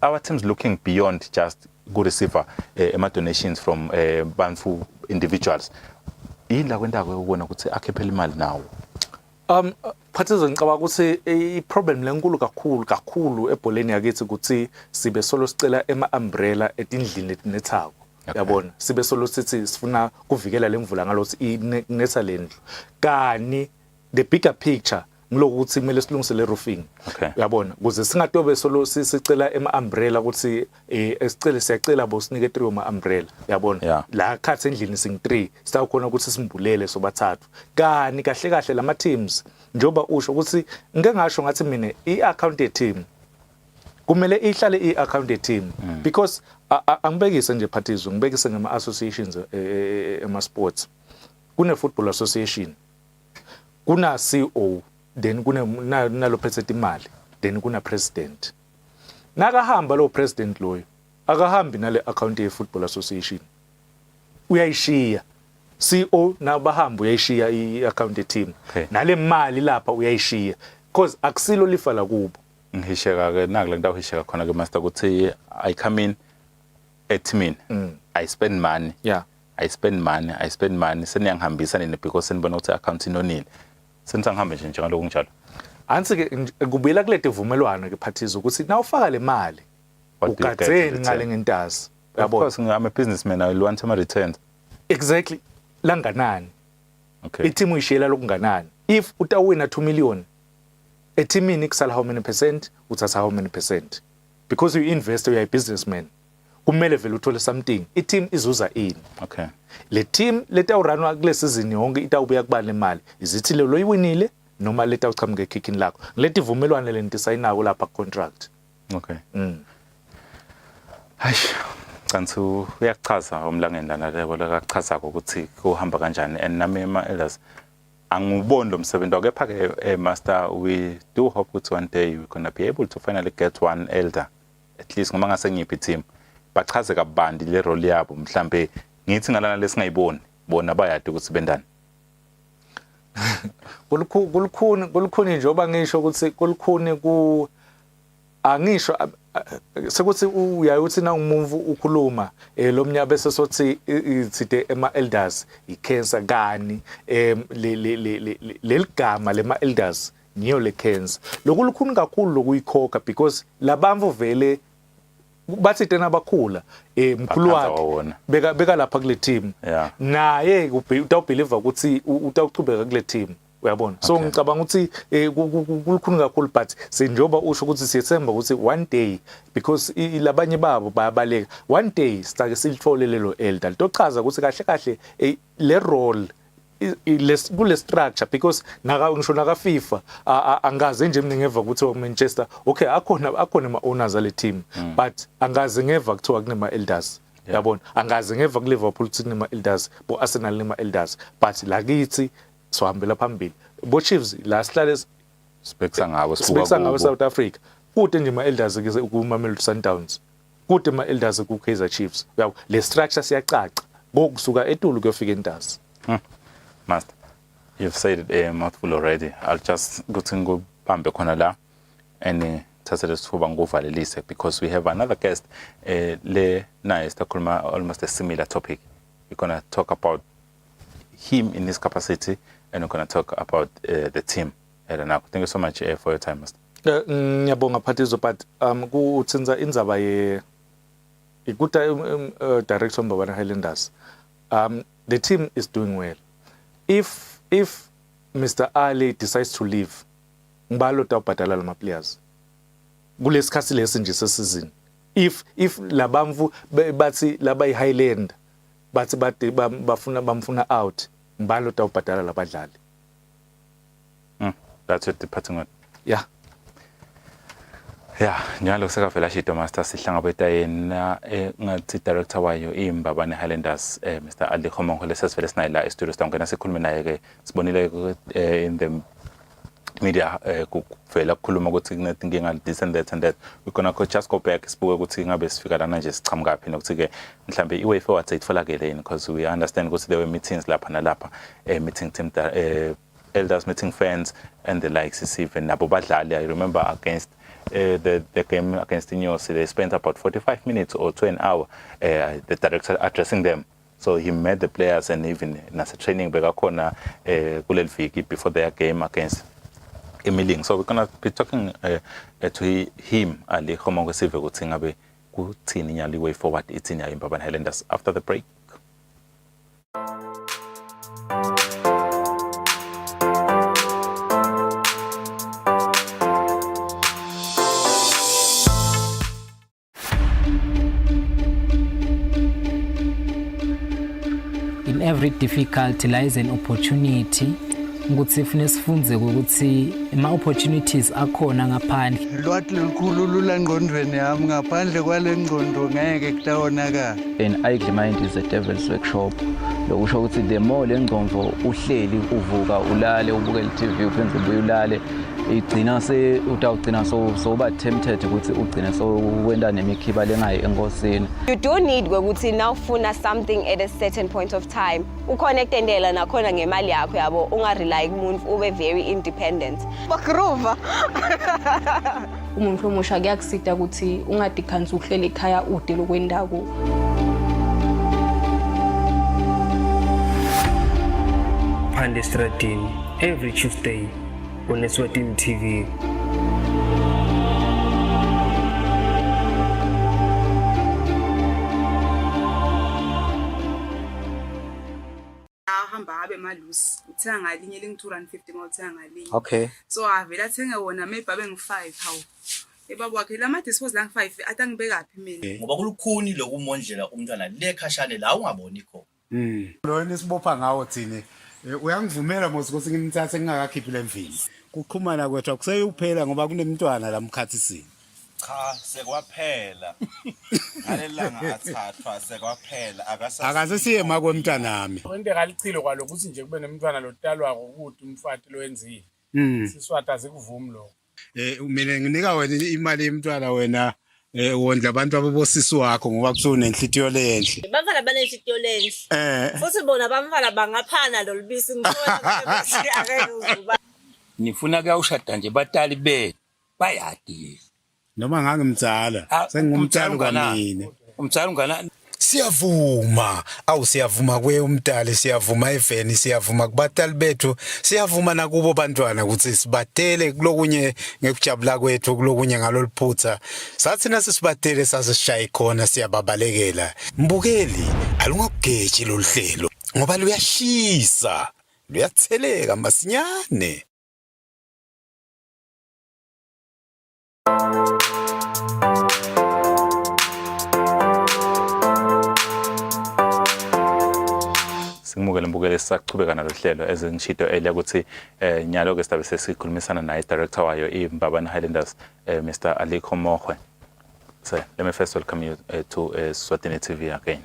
our teams looking beyond just go receive donations from banfu individuals yila kwendako ukubona ukuthi akhephela imali nawo. Phathizo ngicabanga ukuthi iproblem lenkulu kakhulu ebholeni yakithi ukuthi sibe solo sicela umbrella etindlini letinethako yabona sibe solo sithi sifuna kuvikela lemvula ngalothi inetha lendlu kani the bigger picture ngiloku ukuthi kumele silungisele roofing Okay. uyabona ukuze singatobe solo sicela ema-umbrella ukuthi siyacela bo sinike 3 wama-umbrella uyabona Yeah. la khathi endlini sing-3 sitawukhona ukuthi simbulele sobathathu kani kahle kahle lama-teams njengoba usho ukuthi ngike ngasho ngathi mina i-account ye-team kumele ihlale i-account ye-team because angibekise nje phathizo ngibekise ngama-associations ema-sports kune-football association kuna-CO then nalophethe imali then kuna-president nakahamba lo president loyo akahambi nale account ye-football association uyayishiya CO nabahamba uyayishiya i-account ye-team Okay. nale mali lapha uyayishiya because akusilo lifa la kubo ngihisheka ke nakule nto awuhisheka khona ke master ukuthi I come in eteamini I spend money yeah I spend money seniyangihambisa nini because senibona ukuthi account inonile senisangihambe nje njengaloku njalo ansi ke kubuyela kule tivumelwano ke phathizo ukuthi nawufaka le mali What do you get in ugadzeni return? ngale ngentazi Of uyabona course I'm a businessman I want some returns. exactly langanani Okay. iteam uyishiyela lokunganani if utawina 2 million eteamini kusala how many percent uthatha how many percent because you invest you are a businessman kumele vele uthole something iteam izuza ini Okay. le team letawuranwa kule season yonke itawubuya kubani le mali izithi lo loyiwinile noma letawuchamuka ekhikhini lakho leti vumelwane lento sayinako lapha contract Okay. Hayish. Kanti uyachaza umlangeni lana lebo lakachaza ukuthi kuhamba kanjani and nami elders anguboni lo msebenzi wakhe kepha ke master we do hope ukuthi one day we gonna be able to finally get one elder at least ngoma ngase ngiphi team bachaze kabandi le role yabo mhlambe ngithi ngalana lesingayiboni bona bayade ukuthi bendani. kulukhuni njengoba ngisho ukuthi kulukhuni ku angisho sekuthi uyaye uthi na umumvu ukhuluma lomnya bese sothi ithide ema elders icancer kani leligama lema elders niyo le cancer lokulukhuni kakhulu lokuyikhokha because labamvu vele bathi tena abakhula mkhulu wakhe beka lapha kule team Yeah. naye utawubelieve ukuthi utawuchubeka kule team uyabona so ngicabanga ukuthi kulukhuni kakhulu but senjoba usho ukuthi siyethemba ukuthi one day because labanye babo bayabaleka one day sitake silithole lelo elder litochaza ukuthi kahle kahle le role kule structure because ngisho naka FIFA angaze nje mina ngeva ukuthi Manchester okay akhona ama owners ale team but angaze ngeva kuthiwa kunema elders yabona angaze ngeva ku Liverpool ukuthi kunema elders bo Arsenal nema elders but lakithi sohambela phambili bo Chiefs la sihlale Specs ngabo sibuka ngabo South Africa kude nje ama elders ke ku Mamelodi Sundowns kude ama elders ku Kaizer Chiefs yabo le structure siyacaca ngokusuka eTulu kuyofika eNtasi. Master, you've said it a mouthful already. I'll just go to ngubambe khona la and thathe lesithuba ngovalelise because we have another guest le naye sitakhuluma almost a similar topic. We're going to talk about him in his capacity and we're going to talk about the team. Thank you so much for your time, Master. Ngiyabonga Phathizo but kutsenza indzaba ye ikuta direction Mbabane Highlanders. The team is doing well. If Mr. Ali decides to leave, ngibalo tawubhadala lama players. Kulesikhathi lesi nje sesizini. If labamvu bathi laba iHighland bathi bamfuna out, ngibalo tawubhadala labadlali. That's what departing on. Yeah. Yeah, njalo sekavela shito Master sihlangabeta yena ngathi director wayo iMbabane Highlanders Mr. Ali Khomongole sesivele sinaye la e-studio sitangena sikhulume naye ke sibonile in the media kuvela kukhuluma ukuthi kunetinkinga this and that we're gonna just go back sibuke ukuthi ngabe sifika lana nje sichamuka phi nokuthi ke mhlambe iway forward itfolakele yini because we understand ukuthi there were meetings lapha nalapha meeting team elders meeting fans and the likes even nabo badlali. I remember against the game against Ineos, they spent about 45 minutes or to an hour the director addressing them. So he met the players and even as a training bekakhona kuleli viki before their game against Emiling. So we're going to be talking to him Ali Khomongole sive ukuthi ngabe kuthini nyali way forward ithini ya iMbabane Highlanders after the break. every difficulty lies an opportunity. Ukuthi sifune sifunze ukuthi ama-opportunities akhona ngaphandle. Lwathi likhulu lula ngqondweni yami ngaphandle kwale ngqondo ngeke kutawonakala. An idle mind is a devil's workshop. Lokusho ukuthi the more le ngqondo uhleli uvuka ulale ubuke i-TV uphenze ubuye ulale igcina utawugcina soba tempted ukuthi ugcine wenda nemikhiba lengayi enkosini. You do need ukuthi now ufuna something at a certain point of time. Uconnectendela nakhona ngemali yakho yabo ungarely kumuntu ube very independent. Bagroova. Umuntu omusha kuyakusida ukuthi ungadikhanzi uhlele ekhaya ude lokwendako. Phande Estradini every Tuesday on Eswatini TV. Ahamba abe malusi uthenga ngalinye lingi-250 ngawuthenga ngalinye. Okay. So avela athenga wona maybe abe ngu5 hawu. Ebaba wakhe lama dispose la ngi5 athi angibekaphi mina. Ngoba kulukhuni lokumondlela umntwana lekhashane la ungaboni khona. Lo nisibopha ngawo thini. Uyangivumela mos ukuthi ngimthathe ngingakakhiphi lemvini. Kuqhumana kwethu akuseyuphela ngoba kunemntwana la mkhathisini. Cha sekwaphela. Ngalelanga athathwa sekwaphela Akase siye makwemntanami. Into ngalichilo kwalokuthi nje kube nemntwana lotalwa ukuthi umfati lo wenzile. Siswata azikuvumi lo. Mina nginika wena imali yemntwana wena wondla abantu ababosisi wakho ngoba kusona enhlitiyo lenhle. Bamfana banenhlitiyo lenhle. Futhi bona bamfana bangaphana lo libisi ngibona ukuthi akeke uzuba. Nifuna kuyawushada nje batali be bayadi. Noma ngangimtsala sengumtsalo kanina. Umtsalo ngana Siyavuma siyavuma kwe umntali siyavuma eveni siyavuma kubatali bethu siyavuma nakubo bantwana ukuthi sibatele kulokunye ngekujabula kwethu kulokunye ngaloliphutha sathi nasisibatele sasishaya khona siyababalekela mbukeli alungakugeji loluhlelo ngoba luyashisa luyatheleka masinyane. Singumukele mbukele sisaqhubeka nalohlelo ezengishito elia ukuthi nyalo ke sibe sesikhulumisana naye director wayo iMbabane Highlanders Mr. Aliko Mohwe. So let me first welcome you to Eswatini TV again.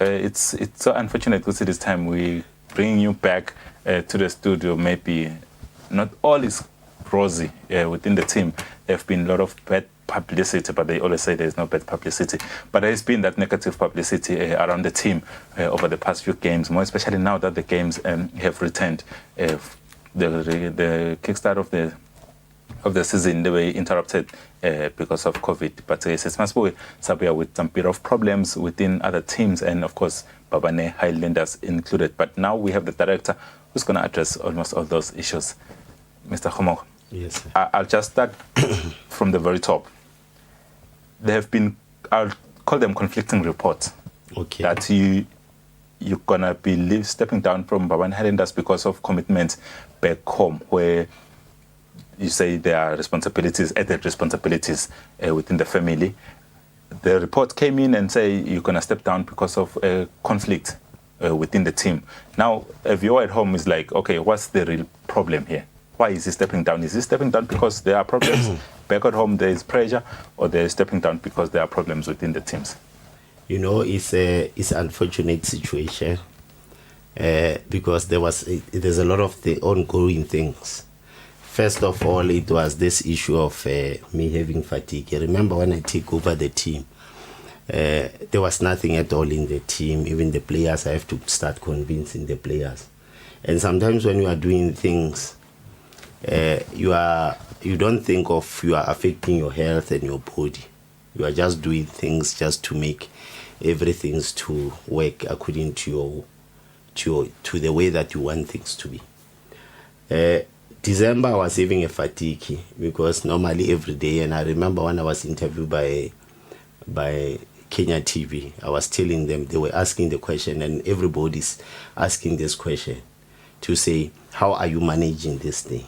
It's so unfortunate to see this time we bring you back to the studio. Maybe not all is rosy within the team. There have been a lot of bad publicity, but they always say there's no bad publicity. But there's been that negative publicity around the team over the past few games, more especially now that the games have returned. The kickstart of the season, they were interrupted because of COVID. But it's Masboy Sabia with some bit of problems within other teams, and of course, Mbabane Highlanders included. But now we have the director who's going to address almost all those issues. Mr. Homo. Yes, sir. I'll just start from the very top. There have been, I'll call them conflicting reports. Okay. That you're gonna be stepping down from Mbabane Highlanders because of commitments back home, where you say there are responsibilities, added responsibilities within the family. The report came in and say you're gonna step down because of conflict within the team. Now, a viewer at home is like, okay, what's the real problem here? Why is he stepping down? Is he stepping down because there are problems back at home, there is pressure, or they're stepping down because there are problems within the teams? You know, it's an unfortunate situation because there's a lot of the ongoing things. First of all, it was this issue of me having fatigue. I remember when I took over the team, there was nothing at all in the team. Even the players, I have to start convincing the players. And sometimes when you are doing things, you don't think of you are affecting your health and your body. You are just doing things just to make everything to work according to the way that you want things to be. December I was having a fatigue because normally every day, and I remember when I was interviewed by Kenya TV, I was telling them, they were asking the question, and everybody's asking this question to say, how are you managing this thing?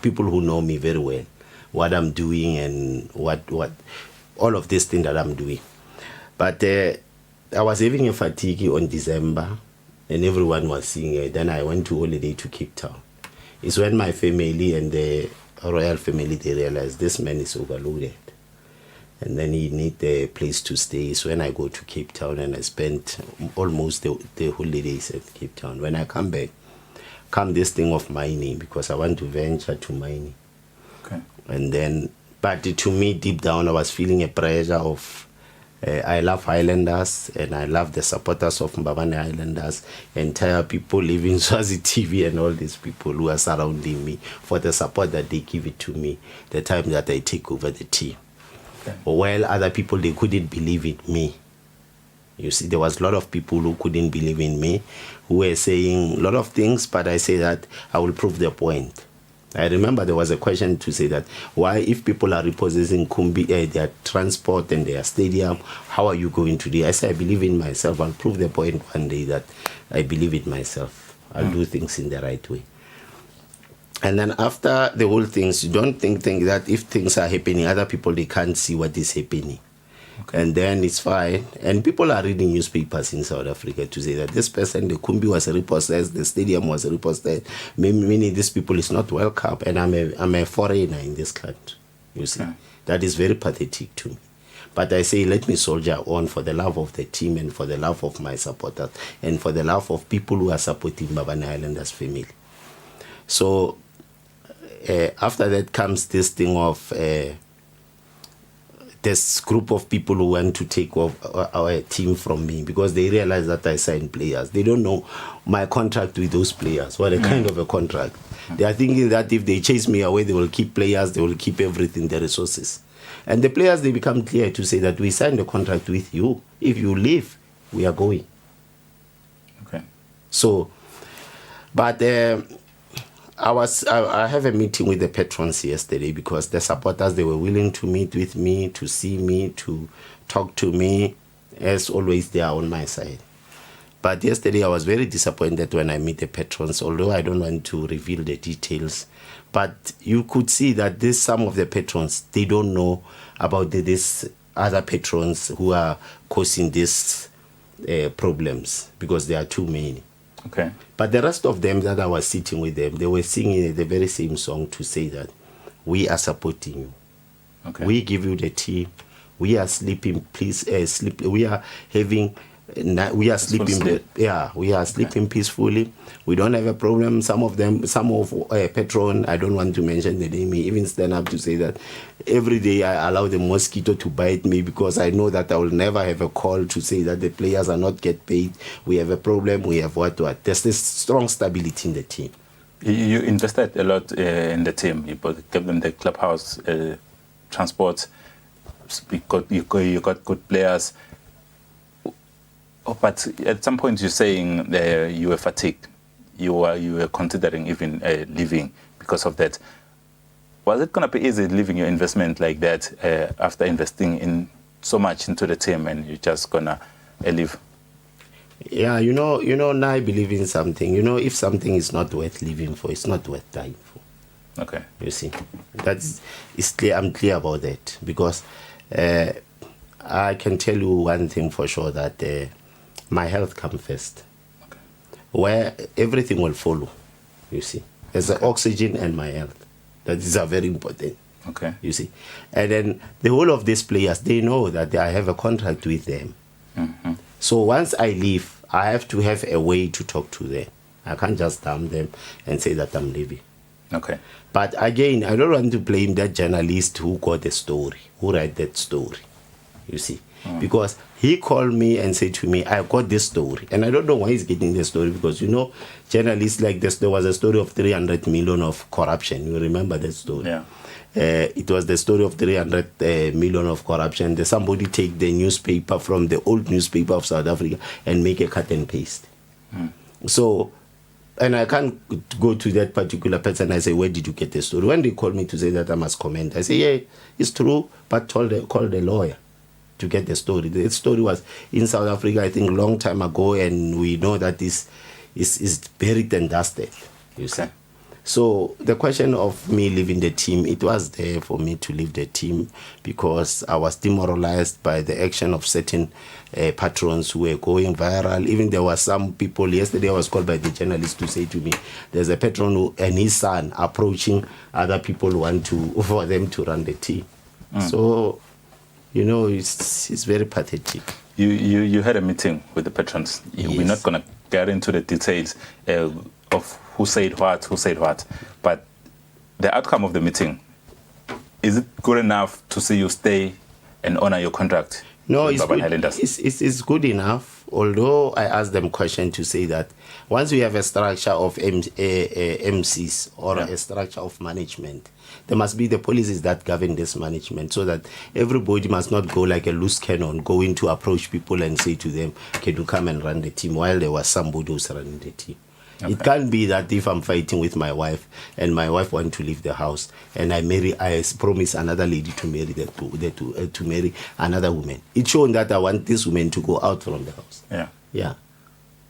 People who know me very well, what I'm doing and what all of this thing that I'm doing. But I was having a fatigue on December, and everyone was seeing it. Then I went to holiday to Cape Town. It's when my family and the royal family, they realized this man is overloaded. And then he need a place to stay. So when I go to Cape Town, and I spent almost the holidays at Cape Town. When I come back, come this thing of mining, because I want to venture to mining. Okay. And then, but to me, deep down, I was feeling a pressure of, I love Highlanders, and I love the supporters of Mbabane Highlanders, entire people living Swazi TV, and all these people who are surrounding me, for the support that they give it to me, the time that I take over the team. Okay. While other people, they couldn't believe in me. You see, there was a lot of people who couldn't believe in me, who were saying a lot of things, but I say that I will prove their point. I remember there was a question to say that, why, if people are repossessing Kumbi, their transport and their stadium, how are you going to do it? I say, I believe in myself. I'll prove the point one day that I believe in myself. I'll do things in the right way. And then after the whole things, you don't think that if things are happening, other people, they can't see what is happening. Okay. And then it's fine. And people are reading newspapers in South Africa to say that this person, the Kumbi was repossessed, the stadium was repossessed, meaning these people is not welcome, and I'm a foreigner in this country. You see, that is very pathetic to me. But I say, let me soldier on for the love of the team, and for the love of my supporters, and for the love of people who are supporting Mbabane Highlanders family. So after that comes this thing of this group of people who want to take off our team from me, because they realize that I signed players. They don't know my contract with those players, what a kind of a contract. They are thinking that if they chase me away, they will keep players, they will keep everything, the resources. And the players, they become clear to say that we signed a contract with you. If you leave, we are going. Okay. So, but I have a meeting with the patrons yesterday, because the supporters, they were willing to meet with me, to see me, to talk to me. As always, they are on my side. But yesterday I was very disappointed when I meet the patrons, although I don't want to reveal the details. But you could see that some of the patrons, they don't know about this other patrons who are causing these problems, because there are too many. Okay. But the rest of them that I was sitting with them, they were singing the very same song to say that we are supporting you. Okay. We give you the tea. We are sleeping. Please sleep. We are having. We are sleeping. We are sleeping peacefully. We don't have a problem. Some of patron, I don't want to mention the name, even stand up to say that every day I allow the mosquito to bite me, because I know that I will never have a call to say that the players are not get paid. We have a problem. We have what. There's this strong stability in the team. You invested a lot in the team. You gave them the clubhouse, transport. You got good players. But at some point you're saying you were fatigued. You were considering even leaving because of that. Was it going to be easy leaving your investment like that after investing in so much into the team, and you're just going to leave? Yeah, you know, now I believe in something. If something is not worth living for, it's not worth dying for. Okay. You see, it's clear. I'm clear about that, because I can tell you one thing for sure, that my health comes first. Okay. Where everything will follow, you see. There's the oxygen and my health. That is very important. Okay. You see. And then the whole of these players, they know that I have a contract with them. Mm-hmm. So once I leave, I have to have a way to talk to them. I can't just dump them and say that I'm leaving. Okay. But again, I don't want to blame that journalist who got the story, who wrote that story. You see. Because he called me and said to me, I got this story. And I don't know why he's getting the story, because, journalists like this, there was a story of 300 million of corruption. You remember that story? Yeah. It was the story of 300 million of corruption. Somebody take the newspaper from the old newspaper of South Africa and make a cut and paste. So, and I can't go to that particular person. I say, where did you get the story? When they called me to say that I must comment, I say, yeah, it's true, but call the lawyer to get the story. The story was in South Africa, I think, long time ago, and we know that this is buried and dusted, you see. So the question of me leaving the team, it was there for me to leave the team because I was demoralized by the action of certain patrons who were going viral. Even there were some people, yesterday I was called by the journalist to say to me, there's a patron who, and his son approaching other people for them to run the team. So, it's very pathetic. You had a meeting with the patrons. Yes. We're not going to get into the details of who said what, but the outcome of the meeting, is it good enough to see you stay and honor your contract? No, it's good enough, although I asked them question to say that once we have a structure of MCs or a structure of management, there must be the policies that govern this management so that everybody must not go like a loose cannon, going to approach people and say to them, can you come and run the team, while there was somebody who's running the team. Okay. It can't be that if I'm fighting with my wife and my wife wants to leave the house and I promise another lady to marry to marry another woman. It's shown that I want this woman to go out from the house. Yeah.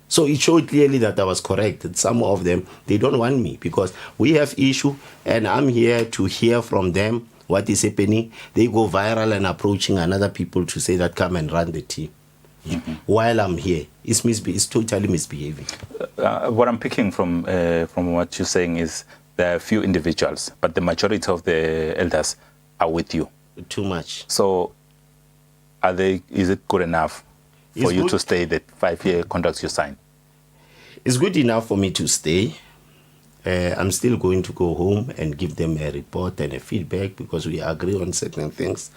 So it showed clearly that I was correct. That some of them, they don't want me because we have issue and I'm here to hear from them what is happening. They go viral and approaching another people to say that come and run the team. While I'm here, it's totally misbehaving. What I'm picking from what you're saying is there are a few individuals, but the majority of the elders are with you. Too much. So, is it good enough for you to stay the 5-year contract you signed? It's good enough for me to stay. I'm still going to go home and give them a report and a feedback because we agree on certain things.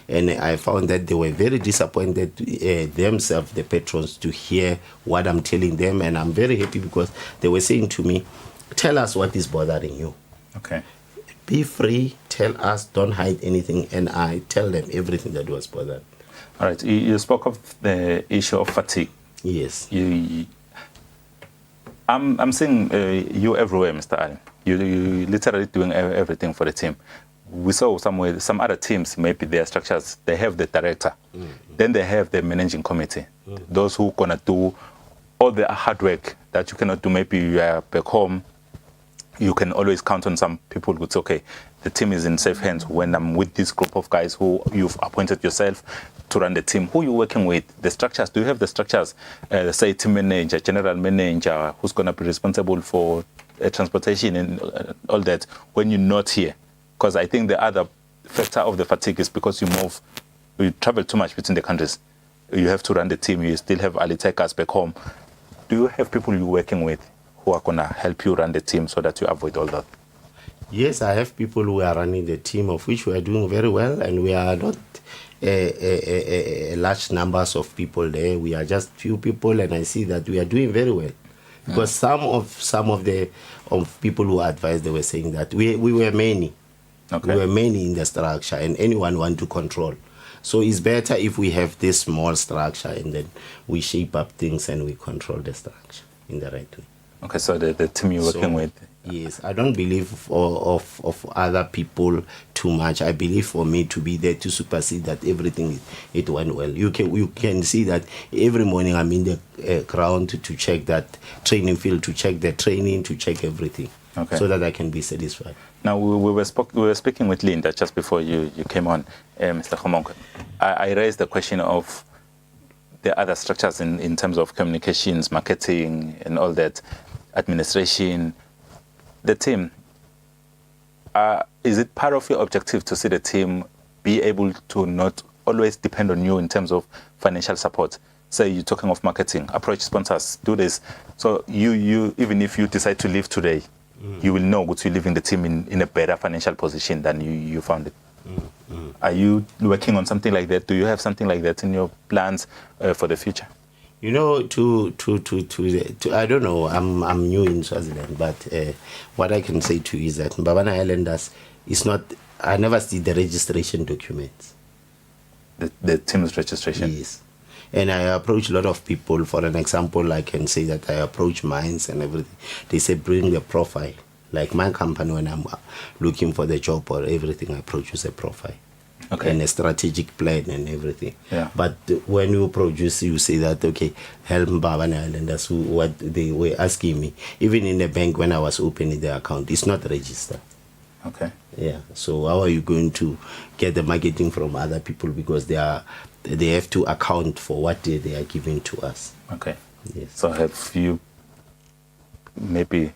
And I found that they were very disappointed themselves, the patrons, to hear what I'm telling them. And I'm very happy because they were saying to me, tell us what is bothering you. Okay. Be free, tell us, don't hide anything. And I tell them everything that was bothering. All right. You spoke of the issue of fatigue. Yes. I'm seeing you everywhere, Mr. Ali. You literally doing everything for the team. We saw some other teams, maybe their structures, they have the director. Then they have the managing committee. Those who gonna do all the hard work that you cannot do. Maybe you are back home. You can always count on some people who say, okay, the team is in safe hands when I'm with this group of guys who you've appointed yourself to run the team. Who are you working with? The structures, do you have the structures? Say team manager, general manager, who's going to be responsible for transportation and all that when you're not here? Because I think the other factor of the fatigue is because you travel too much between the countries. You have to run the team. You still have Ali Takers back home. Do you have people you're working with who are going to help you run the team so that you avoid all that? Yes, I have people who are running the team, of which we are doing very well, and we are not large numbers of people there. We are just few people, and I see that we are doing very well. Because some of the people who advised, they were saying that we were many. Okay. We were many in the structure, and anyone want to control. So it's better if we have this small structure, and then we shape up things and we control the structure in the right way. Okay, so the team you're working with. Yes, I don't believe of other people too much. I believe for me to be there to supersede that everything it went well. You can see that every morning I'm in the ground to check that training field, to check the training, to check everything, so that I can be satisfied. Now we were speaking with Linda just before you came on, Mr. Khomonko. I raised the question of the other structures in terms of communications, marketing, and all that, administration. The team, is it part of your objective to see the team be able to not always depend on you in terms of financial support? Say you're talking of marketing, approach sponsors, do this. So you even if you decide to leave today, you will know that you're leaving the team in a better financial position than you found it. Are you working on something like that? Do you have something like that in your plans for the future? You know, I don't know. I'm new in Swaziland, but what I can say to you is that Mbabane Islanders is not. I never see the registration documents. The team's registration. Yes, and I approach a lot of people. For an example, I can say that I approach mines and everything. They say bring the profile. Like my company, when I'm looking for the job or everything, I produce a profile. and a strategic plan and everything. Yeah. But when you produce, you say that, okay, help Mbabane Islanders, what they were asking me, even in the bank when I was opening the account, it's not registered. Okay. Yeah. So how are you going to get the marketing from other people, because they have to account for what they are giving to us. Okay. Yes. So have you maybe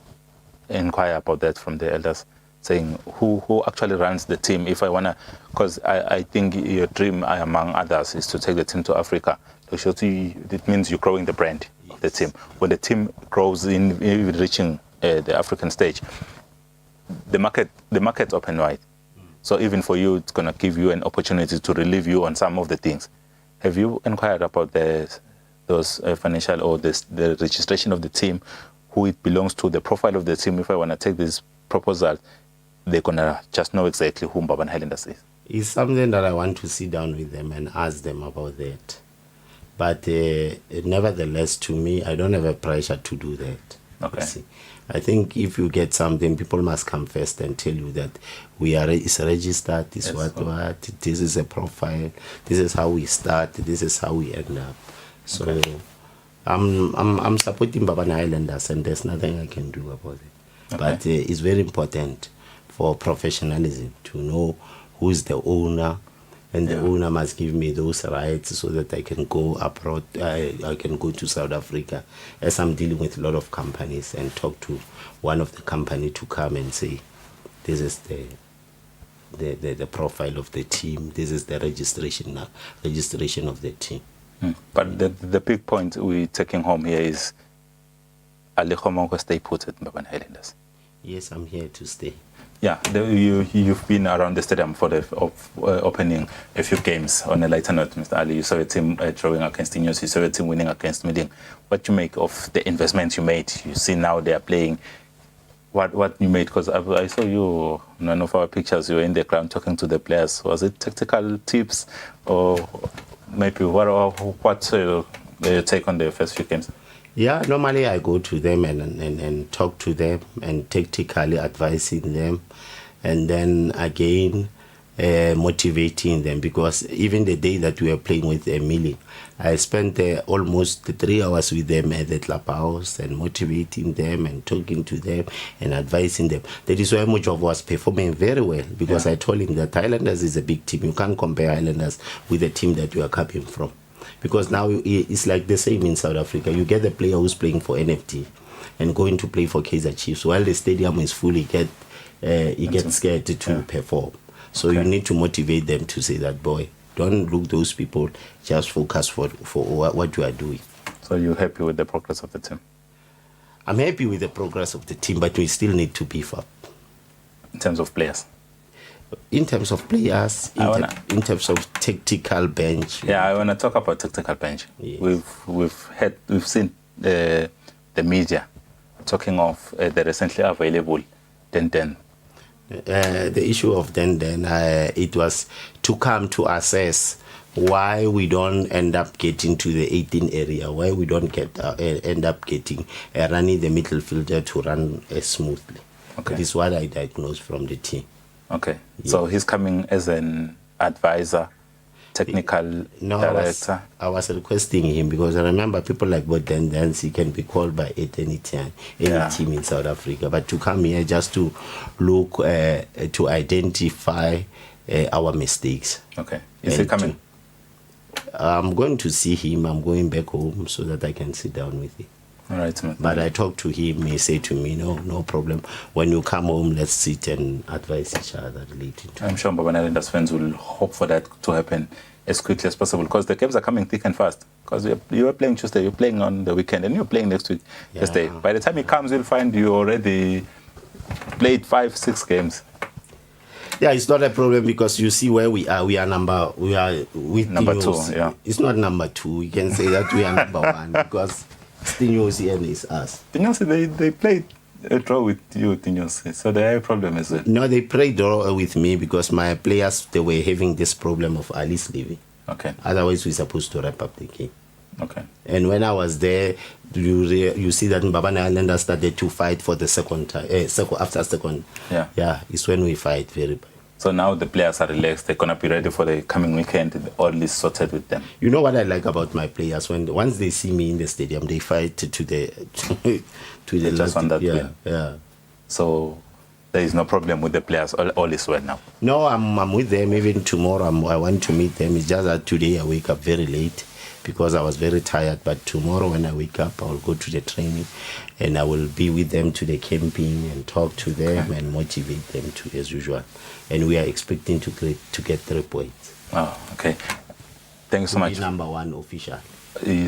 inquire about that from the elders, saying who actually runs the team? If I wanna, because I think your dream, among others, is to take the team to Africa. It means you're growing the brand of the team. When the team grows in reaching the African stage, the market's open wide. So even for you, it's gonna give you an opportunity to relieve you on some of the things. Have you inquired about those financial or the registration of the team, who it belongs to, the profile of the team? If I want to take this proposal, they're going to just know exactly who Mbabane Highlanders is. It's something that I want to sit down with them and ask them about that. But nevertheless, to me, I don't have a pressure to do that. Okay. See, I think if you get something, people must come first and tell you that it's registered, this what, this is a profile, this is how we start, this is how we end up. So okay. I'm supporting Mbabane Islanders, and there's nothing I can do about it. Okay. But it's very important for professionalism to know who is the owner, and the owner must give me those rights so that I can go abroad. I can go to South Africa, as I'm dealing with a lot of companies, and talk to one of the company to come and say, this is the profile of the team, this is the registration of the team. But the big point we're taking home here is, Alejo stay put at Mbabane Highlanders. Yes, I'm here to stay. Yeah, you've been around the stadium for the opening a few games. On a lighter note, Mr. Ali, you saw a team drawing against Ineos, you saw a team winning against Miding. What do you make of the investments you made? You see now they are playing. What you made? Because I saw you in one of our pictures, you were in the ground talking to the players. Was it tactical tips, or maybe what's your take on the first few games? Yeah, normally I go to them and talk to them and tactically advising them, and then again motivating them, because even the day that we were playing with Emily, I spent almost 3 hours with them at the clubhouse and motivating them and talking to them and advising them. That is why Mujov was performing very well, because I told him that Highlanders is a big team. You can't compare Highlanders with the team that you are coming from. Because now it's like the same in South Africa. You get the player who's playing for NFT and going to play for Kaizer Chiefs. While the stadium is full, he gets scared to perform. So you need to motivate them to say that, boy, don't look those people, just focus for what you are doing. So you're happy with the progress of the team? I'm happy with the progress of the team, but we still need to beef up. In terms of players? In terms of players, in terms of tactical bench. Yeah, I want to talk about tactical bench. Yes. We've seen the media talking of the recently available Den. The issue of Den, it was to come to assess why we don't end up getting to the 18 area, why we don't end up getting running the middle fielder to run smoothly. Okay. That is what I diagnosed from the team. Okay, so he's coming as an advisor, technical director. I was requesting him, because I remember people like Boden Dance, he can be called by at any time, any team in South Africa. But to come here just to look, to identify our mistakes. Okay, is he coming? I'm going to see him. I'm going back home so that I can sit down with him. All right, man. But I talked to him, he said to me, no problem. When you come home, let's sit and advise each other related to I'm sure Mbabane Islanders fans will hope for that to happen as quickly as possible, because the games are coming thick and fast. Because you are playing Tuesday, you're playing on the weekend, and you're playing next week, Thursday. By the time he comes, you'll find you already played 5-6 games. Yeah, it's not a problem, because you see where we are. We are with number Ineos. 2. Yeah, it's not number 2. We can say that we are number 1, because Ineos is us. Ineos, they played a draw with you, Ineos, so they have a problem as well. No, they played draw with me because my players, they were having this problem of Alice leaving. Okay. Otherwise, we're supposed to wrap up the game. Okay. And when I was there, you see that Mbabane Islanders started to fight for the second time. After second. Yeah. Yeah, it's when we fight very bad. So now the players are relaxed. They're gonna be ready for the coming weekend. All is sorted with them. You know what I like about my players? Once they see me in the stadium, they fight to the to the just on that win. Yeah. So there is no problem with the players. All is well now. No, I'm with them. Even tomorrow, I want to meet them. It's just that today I wake up very late because I was very tired. But tomorrow when I wake up, I will go to the training and I will be with them to the camping and talk to them and motivate them to as usual. And we are expecting to get 3 points. Oh, okay. Thank you so much. Number 1 official.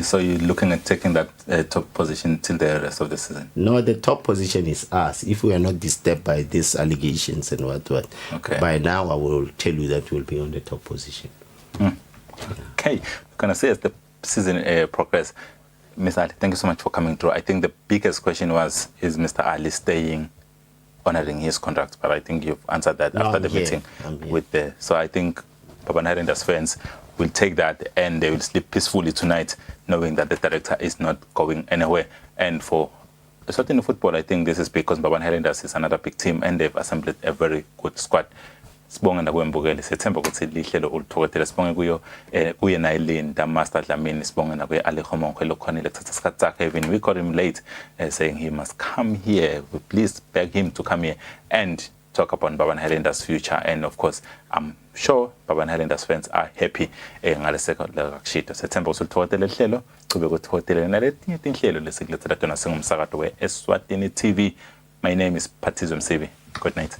So you're looking at taking that top position till the rest of the season? No, the top position is us. If we are not disturbed by these allegations and what, by now I will tell you that we'll be on the top position. Okay, can I say as the season progress, Mr. Ali, thank you so much for coming through. I think the biggest question was, is Mr. Ali staying, honoring his contract? But I think you've answered that after the meeting with the. So I think Baba Nharenda's fans will take that and they will sleep peacefully tonight, knowing that the director is not going anywhere. And for Eswatini football, I think this is because Baba Nharenda's is another big team and they've assembled a very good squad. Sibonge nakwembukele sethemba ukuthi lihlelo oluthokotela sibonge kuyo kuye Nailin Master Dlamini sibonge nakuye Alekhomongwe lokhonile thatha isikhathi sakhe even we called him late saying he must come here. We please beg him to come here and talk about Baba Nharenda's future. And of course I'm sure Baba Nharenda's fans are happy ngaleseko lakushito sethemba ukuthi uthokotele lihlelo kube kuthokotele naletinye inhlelo lesikilethela tona singumsakazo we Eswatini TV. My name is Patizwe Msibi. Good night.